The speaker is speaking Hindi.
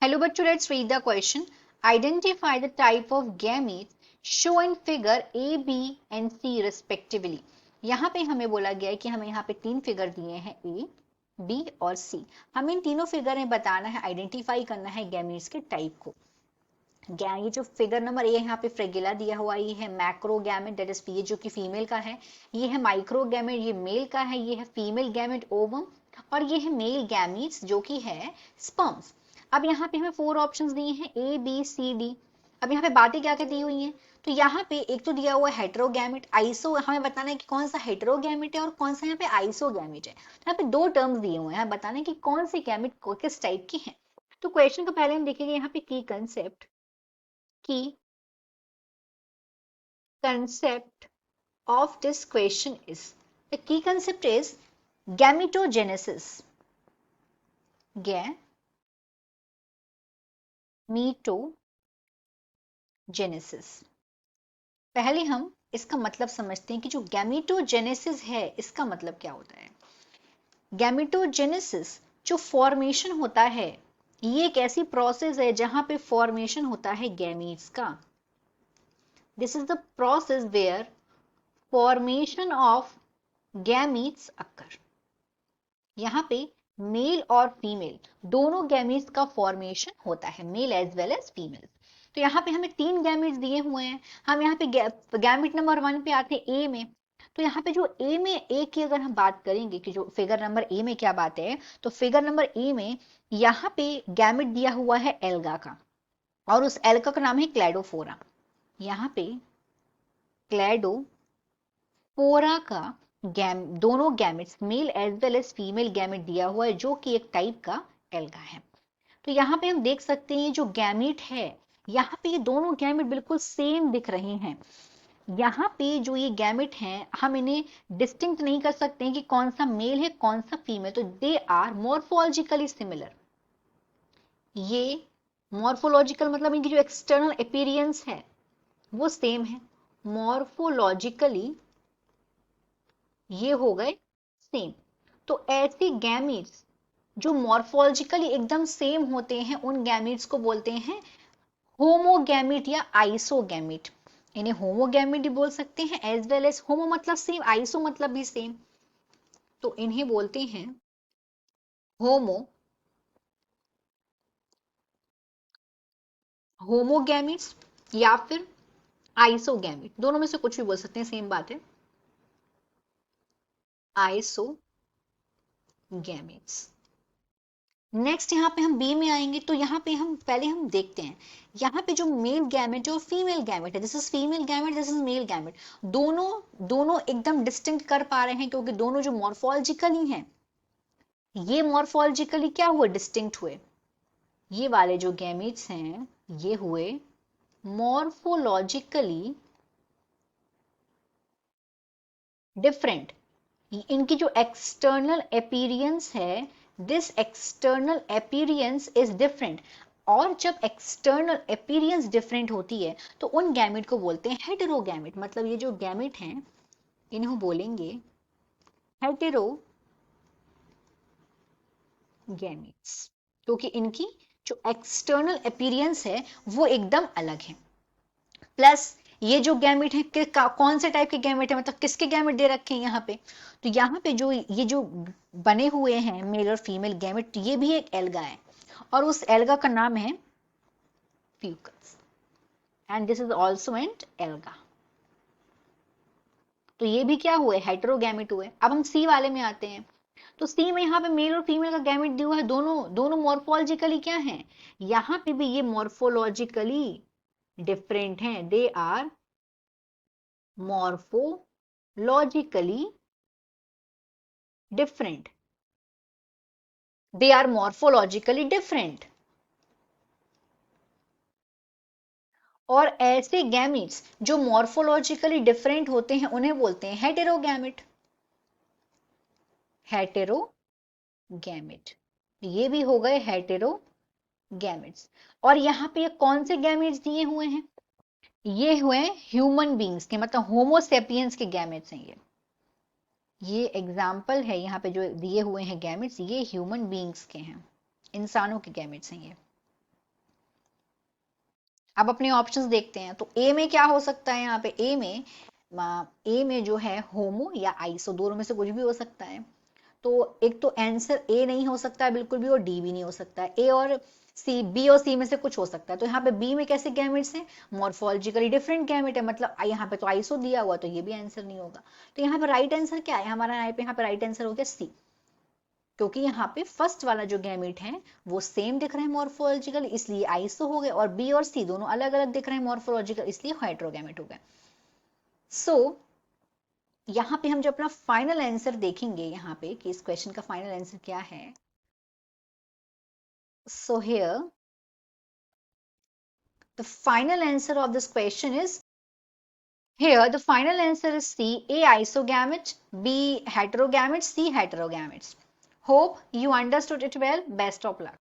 Hello बच्चों, let's read the question. Identify the type of gametes shown in figure A, B and C respectively. यहाँ पे हमें बोला गया है कि हमें यहाँ पे तीन फिगर दिए हैं A, B और C. हमें इन तीनों फिगर में बताना है, आइडेंटिफाई करना है गैमीट्स के टाइप को. ये जो फिगर नंबर ए यहाँ पे फ्रेगिला दिया हुआ, ये है मैक्रो गैमेट, दैट इज ये जो कि फीमेल का है. ये है माइक्रो गैमेट, ये मेल का है. ये है फीमेल गैमेट ओवम, और ये है मेल गैमीट्स जो कि है स्पर्म्स. अब यहाँ पे हमें फोर ऑप्शंस दिए हैं ए बी सी डी. अब यहाँ पे बातें क्या क्या दी हुई हैं, तो यहाँ पे एक तो दिया हुआ है हेटेरोगैमेट, आइसो. हमें बताना है कि कौन सा हेटेरोगैमेट है और कौन सा यहाँ पे आइसोगैमेट है. यहाँ पे दो टर्म्स दिए हुए हैं, बताना है कि कौन से गैमेट किस टाइप की है. तो क्वेश्चन को पहले हम देखेंगे यहाँ पे की concept. Key concept of this question is, the key concept is gametogenesis. Gametogenesis. पहले हम इसका मतलब समझते हैं कि जो गैमेटोजेनेसिस है इसका मतलब क्या होता है. गैमेटोजेनेसिस जो फॉर्मेशन होता है, ये एक ऐसी प्रोसेस है जहां पे फॉर्मेशन होता है गैमीट्स का. This is the process where formation of gametes occur. यहाँ पे मेल और फीमेल दोनों गैमीट्स का फॉर्मेशन होता है, male as well as female. तो यहाँ पे हमें तीन गैमीट्स दिए हुए हैं. हम यहाँ पे गैमीट नंबर 1 पे आते हैं ए में. तो यहाँ पे जो ए में ए की अगर हम बात करेंगे कि जो फिगर नंबर ए में क्या बात है, तो फिगर नंबर ए में यहाँ पे गैमीट दिया हुआ है एल्गा का, और उस एल्गा का नाम है क्लैडोफोरा. यहाँ पे क्लैडोफोरा का दोनों gametes male as well as female gamete दिया हुआ है जो कि एक टाइप का एल्गा है. तो यहाँ पे हम देख सकते हैं जो गैमेट है, यहाँ पे ये दोनों गैमेट बिल्कुल सेम दिख रहे हैं. यहाँ पे जो ये गैमेट हैं हम इन्हें डिस्टिंक्ट नहीं कर सकते हैं कि कौन सा मेल है कौन सा फीमेल. तो दे आर मॉर्फोलॉजिकली सिमिलर. ये मॉर्फोलॉजिकल मतलब इनकी जो एक्सटर्नल अपीयरेंस है वो सेम है. मॉर्फोलॉजिकली ये हो गए सेम. तो ऐसे गैमीट्स जो मॉर्फोलॉजिकली एकदम सेम होते हैं उन गैमीट्स को बोलते हैं होमोगैमीट या आइसोगैमीट. इन्हें होमोगैमीट भी बोल सकते हैं एज वेल एज होमो मतलब सेम, आइसो मतलब भी सेम. तो इन्हें बोलते हैं होमोगैमीट्स या फिर आइसोगैमीट. दोनों में से कुछ भी बोल सकते हैं, सेम बात है. आइसोगैमीट्स. नेक्स्ट यहाँ पे हम बी में आएंगे. तो यहाँ पे हम पहले हम देखते हैं यहाँ पे जो मेल गैमेट और फीमेल गैमेट है, this is female gamete, this is male gamete. दोनों एकदम डिस्टिंक्ट कर पा रहे हैं क्योंकि दोनों जो मॉर्फोलॉजिकली हैं, ये मॉर्फोलॉजिकली क्या हुए, डिस्टिंक्ट हुए. ये वाले जो गैमेट्स हैं ये हुए मॉर्फोलॉजिकली डिफरेंट. इनकी जो एक्सटर्नल अपीयरेंस है, this external appearance is different. और जब एक्सटर्नल अपीयरेंस डिफरेंट होती है तो उन गैमेट को बोलते हैं हेटेरोगैमेट. मतलब ये जो गैमेट हैं इन्हें बोलेंगे हेटेरोगैमेट्स, क्योंकि इनकी जो एक्सटर्नल अपीयरेंस है वो एकदम अलग है. प्लस ये जो गैमेट है कौन से टाइप के गैमेट है, मतलब किसके गैमेट दे रखे हैं यहाँ पे. तो यहाँ पे जो ये जो बने हुए हैं मेल और फीमेल गैमेट, ये भी एक एल्गा है और उस एल्गा का नाम है Fucus, and this is also an alga. तो ये भी क्या हुए, हेटेरोगैमेट हुए. अब हम सी वाले में आते हैं. तो सी में यहाँ पे मेल और फीमेल का गैमेट दिया हुआ है. दोनों मॉर्फोलॉजिकली क्या है, यहाँ पे भी ये मॉर्फोलॉजिकली डिफरेंट हैं. They are morphologically different. They are morphologically different. और ऐसे गैमेट्स जो मॉर्फोलॉजिकली डिफरेंट होते हैं उन्हें बोलते हैं हेटेरोगैमेट. हेटेरोगैमेट ये भी हो गए हेटेरोगैमेट्स. और यहाँ पे ये कौन से गैमेट्स दिए हुए हैं, ये हुए ह्यूमन बींग्स के, मतलब होमोसेपियंस के गैमेट्स हैं. ये एग्जाम्पल है यहाँ पे जो दिए हुए हैं गैमेट्स, ये ह्यूमन बींग्स के हैं, इंसानों के गैमेट्स हैं ये. अब अपने ऑप्शंस देखते हैं। तो ए में क्या हो सकता है, यहाँ पे ए में जो है होमो या आइसो, दोनों में से कुछ भी हो सकता है। तो एक तो आंसर ए नहीं हो सकता है बिल्कुल भी, और डी भी नहीं हो सकता है। ए और सी, बी और सी में से कुछ हो सकता है। तो यहाँ पे बी में कैसे गैमेट्स हैं, मॉर्फोलॉजिकली डिफरेंट गैमेट है, मतलब यहाँ पे तो आइसो दिया हुआ, तो ये भी आंसर नहीं होगा। तो यहाँ पे राइट आंसर क्या है हमारा, यहाँ पे राइट आंसर हो गया सी, क्योंकि यहाँ पे फर्स्ट वाला जो गैमेट है वो सेम दिख रहे हैं मॉर्फोलॉजिकल, इसलिए आइसो हो गए, और बी और सी दोनों अलग अलग दिख रहे हैं मॉर्फोलॉजिकल, इसलिए हेटेरोगैमेट हो गए। सो यहाँ पे हम जो अपना फाइनल आंसर देखेंगे यहाँ पे कि इस क्वेश्चन का फाइनल आंसर क्या है। So here, the final answer of this question is, here the final answer is C, A isogametes, B heterogametes, C heterogametes. Hope you understood it well. Best of luck.